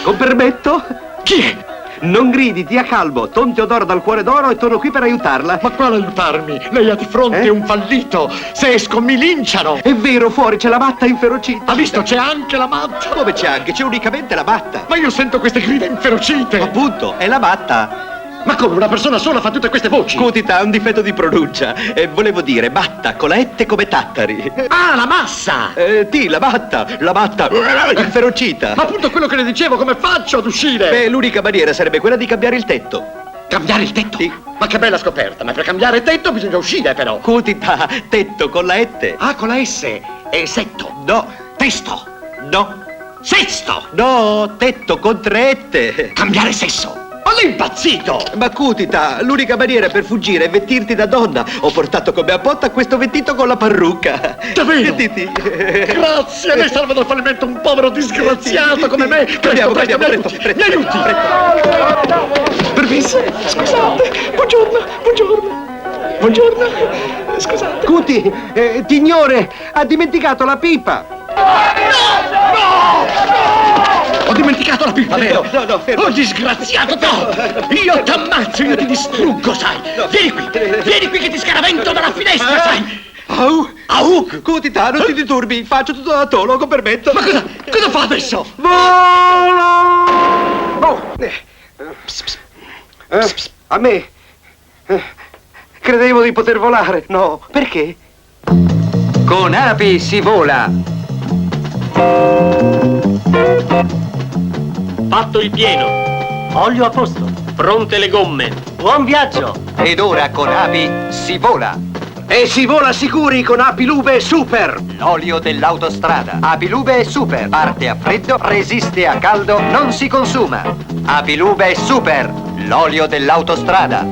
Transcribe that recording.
Con permetto? Chi è? Non gridi, tia Calbo. Ton Teodoro dal Cuore d'Oro e torno qui per aiutarla. Ma quale aiutarmi? Lei ha di fronte un fallito. Se esco mi linciano. È vero, fuori c'è la matta inferocita. Ha visto? C'è anche la matta. Come c'è anche? C'è unicamente la matta. Ma io sento queste grida inferocite. Appunto, è la matta. Ma come una persona sola fa tutte queste voci? Cutita, ha un difetto di pronuncia. Volevo dire matta, con la ette come tattari. Ah, la massa! La matta, inferocita. Ma appunto quello che le dicevo, come faccio ad uscire? Beh, l'unica maniera sarebbe quella di cambiare il tetto. Cambiare il tetto? Sì. Ma che bella scoperta, ma per cambiare il tetto bisogna uscire però. Cutita, tetto con la ette. Ah, con la S. E setto. No. Testo. No. Sesto. No, tetto con tre ette. Cambiare sesso. Ma lei è impazzito! Ma Cutita, l'unica maniera per fuggire è vestirti da donna. Ho portato come apposta questo vestito con la parrucca. Davvero? Sentiti. Grazie, lei salva dal fallimento un povero disgraziato come me. Presto, mi aiuti. Permesso, scusate. Buongiorno. Scusate. Cuti, Tignore, ha dimenticato la pipa. Ho dimenticato la pipa, vero? No, fermo. Oh, disgraziato, no! Io t'ammazzo, io ti distruggo, sai! Vieni qui che ti scaravento dalla finestra, sai! Au! Cutita, non ti disturbi, faccio tutto da solo, con permetto. Ma cosa fa adesso? Volo! A me? Credevo di poter volare. No, perché? Con Api si vola! Fatto il pieno. Olio a posto. Pronte le gomme. Buon viaggio. Ed ora con Api si vola! E si vola sicuri con Apilube Super! L'olio dell'autostrada. Apilube Super. Parte a freddo, resiste a caldo, non si consuma. Apilube Super. L'olio dell'autostrada.